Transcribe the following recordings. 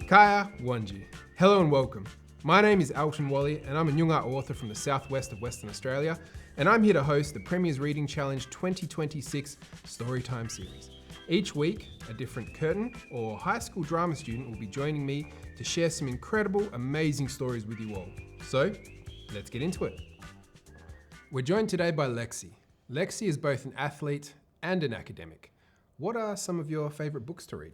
Kaya Wanji. Hello and welcome. My name is Alton Walley and I'm a young art author from the southwest of Western Australia, and I'm here to host the Premier's Reading Challenge 2026 Storytime series. Each week, a different Curtin or high school drama student will be joining me to share some incredible, amazing stories with you all. So, let's get into it. We're joined today by Lexie. Lexie is both an athlete and an academic. What are some of your favourite books to read?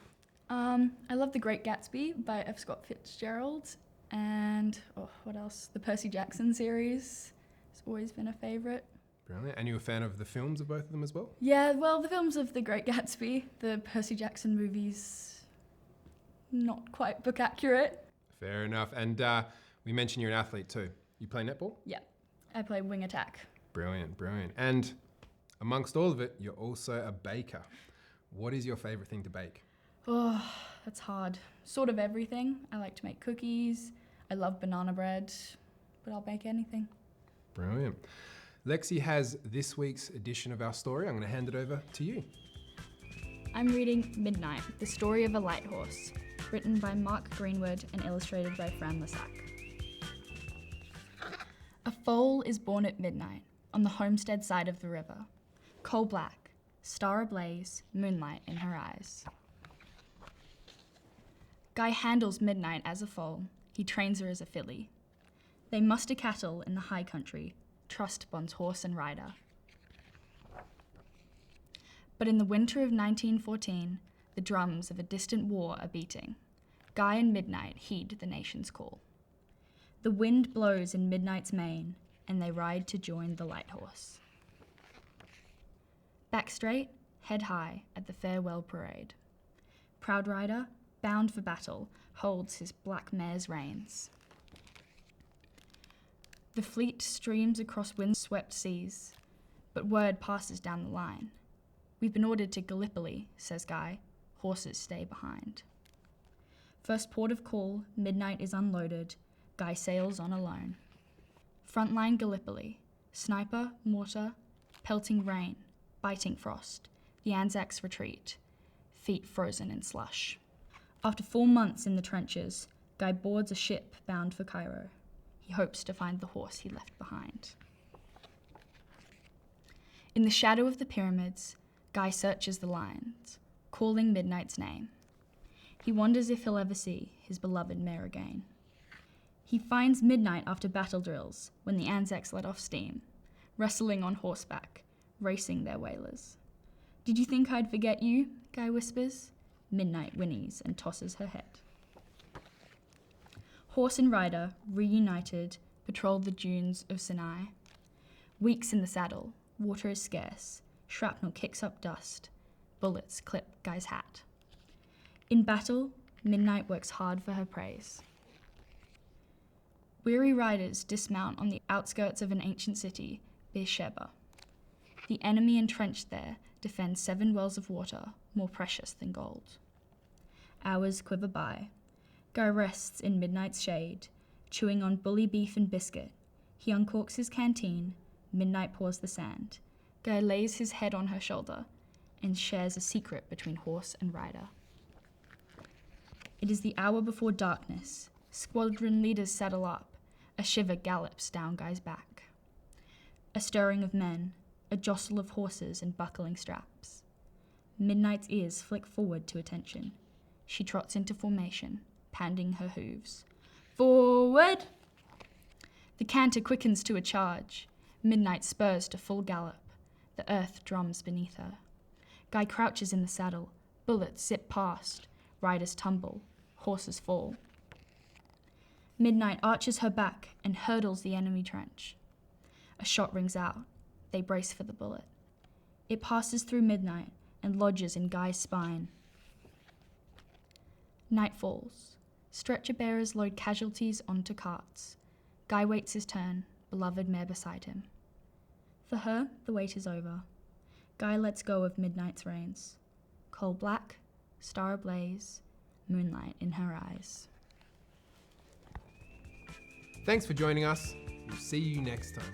I love The Great Gatsby by F. Scott Fitzgerald, and what else? The Percy Jackson series has always been a favourite. Brilliant. And you're a fan of the films of both of them as well? Yeah, well, the films of The Great Gatsby, the Percy Jackson movies, not quite book accurate. Fair enough. And we mentioned you're an athlete too. You play netball? Yeah, I play wing attack. Brilliant, brilliant. And amongst all of it, you're also a baker. What is your favourite thing to bake? Oh, that's hard. Sort of everything. I like to make cookies. I love banana bread, but I'll bake anything. Brilliant. Lexie has this week's edition of our story. I'm going to hand it over to you. I'm reading Midnight, the story of a light horse, written by Mark Greenwood and illustrated by Fran Lessac. A foal is born at midnight on the homestead side of the river. Coal black, star ablaze, moonlight in her eyes. Guy handles Midnight as a foal. He trains her as a filly. They muster cattle in the high country. Trust bonds horse and rider. But in the winter of 1914, the drums of a distant war are beating. Guy and Midnight heed the nation's call. The wind blows in Midnight's mane, and they ride to join the light horse. Back straight, head high at the farewell parade. Proud rider, bound for battle, holds his black mare's reins. The fleet streams across wind-swept seas, but word passes down the line. We've been ordered to Gallipoli, says Guy. Horses stay behind. First port of call, Midnight is unloaded. Guy sails on alone. Frontline Gallipoli. Sniper, mortar, pelting rain, biting frost. The Anzacs retreat. Feet frozen in slush. After 4 months in the trenches, Guy boards a ship bound for Cairo. He hopes to find the horse he left behind. In the shadow of the pyramids, Guy searches the lines, calling Midnight's name. He wonders if he'll ever see his beloved mare again. He finds Midnight after battle drills when the Anzacs let off steam, wrestling on horseback, racing their whalers. "Did you think I'd forget you?" Guy whispers. Midnight whinnies and tosses her head. Horse and rider, reunited, patrol the dunes of Sinai. Weeks in the saddle, water is scarce, shrapnel kicks up dust, bullets clip Guy's hat. In battle, Midnight works hard for her praise. Weary riders dismount on the outskirts of an ancient city, Beersheba. The enemy entrenched there defends 7 wells of water, more precious than gold. Hours quiver by. Guy rests in Midnight's shade, chewing on bully beef and biscuit. He uncorks his canteen. Midnight pours the sand. Guy lays his head on her shoulder and shares a secret between horse and rider. It is the hour before darkness. Squadron leaders saddle up. A shiver gallops down Guy's back. A stirring of men, a jostle of horses and buckling straps. Midnight's ears flick forward to attention. She trots into formation, pounding her hooves. Forward! The canter quickens to a charge. Midnight spurs to full gallop. The earth drums beneath her. Guy crouches in the saddle. Bullets zip past. Riders tumble. Horses fall. Midnight arches her back and hurdles the enemy trench. A shot rings out. They brace for the bullet. It passes through Midnight and lodges in Guy's spine. Night falls. Stretcher bearers load casualties onto carts. Guy waits his turn, beloved mare beside him. For her, the wait is over. Guy lets go of Midnight's reins. Coal black, star ablaze, moonlight in her eyes. Thanks for joining us. We'll see you next time.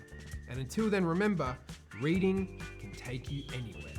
And until then, remember, reading can take you anywhere.